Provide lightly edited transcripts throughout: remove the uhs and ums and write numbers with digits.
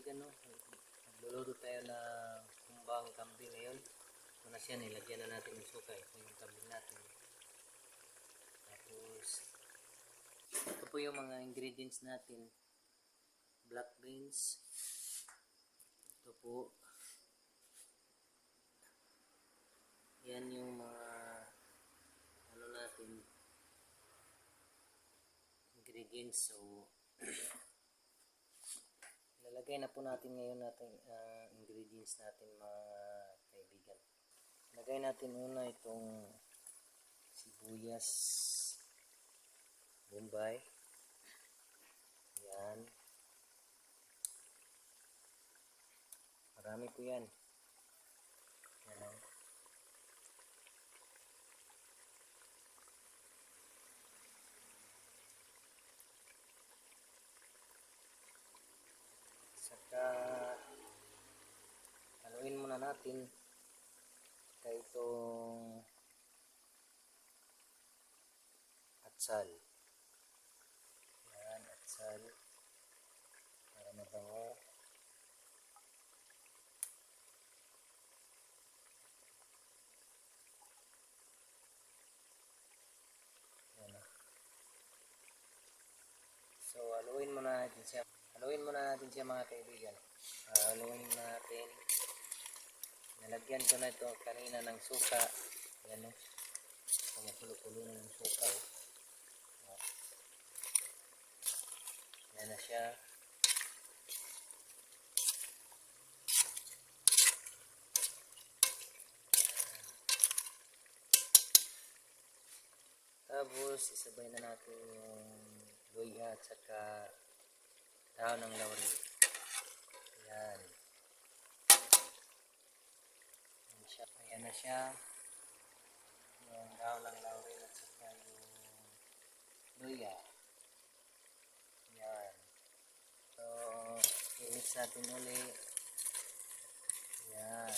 kaibigan, no? Magluluto tayo ng kumbang kambing ngayon. Ito na siya, nilagyan na natin yung suka. Ito yung kambing natin. Tapos, ito po yung mga ingredients natin. Black beans. Ito po. Yan yung mga ano natin ingredients. So, lalagay na po natin ngayon natin ingredients natin mga kaibigan. Lagay natin una itong sibuyas Bombay. Yan. Marami po yan. Yan lang. Saka haluin muna natin kaya itong atsal. Yan, atsal para mabango. Yan. So haluin muna natin siya. Haluin muna natin siya mga kaibigan. Haluin natin. Nalagyan ko na ito kanina ng suka. Yan o. Kumukulo-kulo na ng suka o. Yan na siya. Tapos isabay na natin yung luya at saka dahon ng laurel. Yan. Ayan na siya. Yung dahon ng laurel at saka yung luya. Yan. So, i-mix natin ulit. Yan.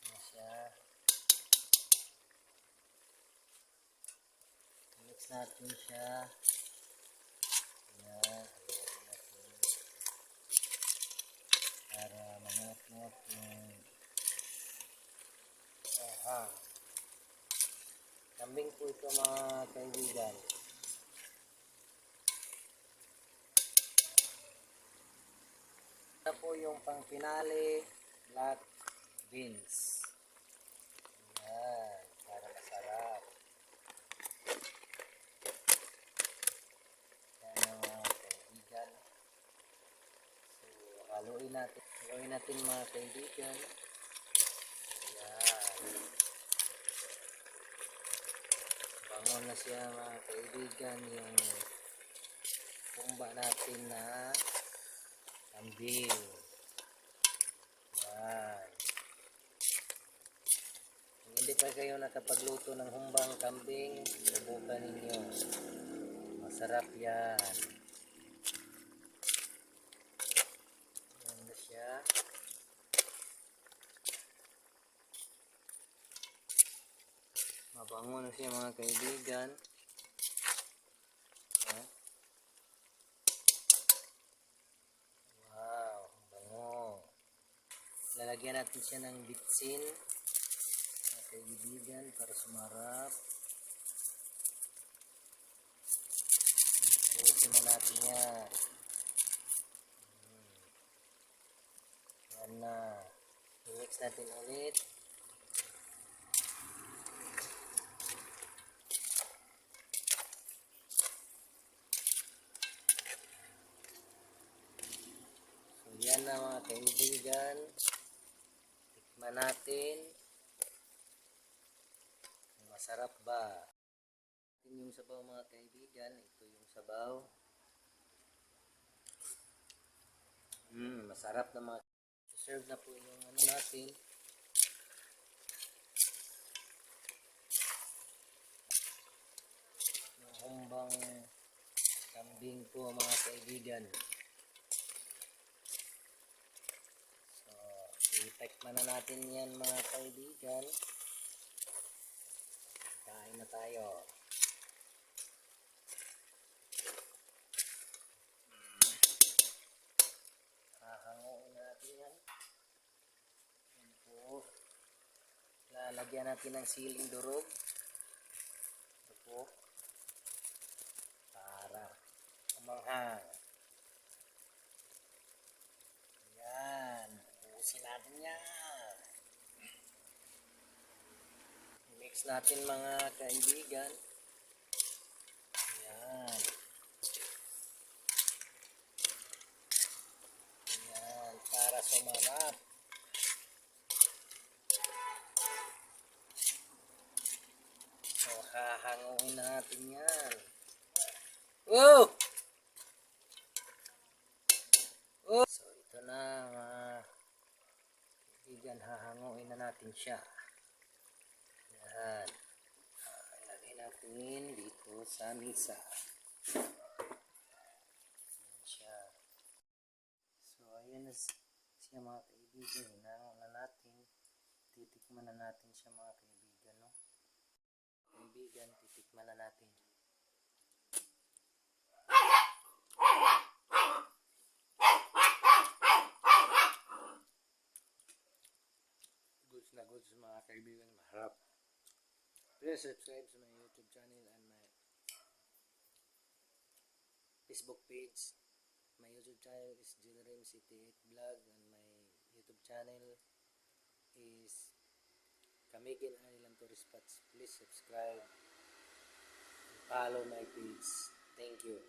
Ayan siya. I-mix natin siya. Yan. Haluin natin. Para mangot-ngot yung kambing po ito mga kaibigan. Ito po yung pang finale, black beans. Yan, para masarap. Yan mga kaibigan. So, haluin natin mga kaibigan. Yan. Bango na siya mga kaibigan yung kumba natin na kambing. Yan. Kung hindi pa kayo nakapagluto ng humbang kambing, subukan ninyo. Masarap yan. Yan na siya. Mabango na siya mga kaibigan. Wow, bango. Lalagyan natin siya ng bitsin mga kaibigan para sumarap. Isin na natin yan. Yan na. I-mix natin ulit. Yan na mga kaibigan. Tikman natin. Masarap ba? Yung sabaw mga kaibigan. Ito yung sabaw. Masarap na mga. Serve na po yung ano natin. Yung humbang kambing po mga kaibigan. Itikman na natin yan mga kaibigan. tayo. Hahanguin natin yan. Yan po. Lalagyan natin ng siling durog. Ito po. Para umanghang. Yan. Ubusin natin yan. Mix natin mga kaibigan. Yan. Yan. Para sumarap. So, hahanguin natin yan. Oh! Oh! So, ito na mga kaibigan. Hahanguin na natin siya. Yan. Ilagay natin dito sa misa. Yan siya. So, ayan na siya mga kaibigan. Hinango na natin. Titikman na natin siya mga kaibigan. No? Kaibigan, titikman na natin. Goods na goods mga kaibigan. Maharap. Please subscribe to my YouTube channel and my Facebook page. My YouTube channel is Jilrim City 8 Vlog and my YouTube channel is Camiguin Island Tourist Spots. Please subscribe and follow my page. Thank you.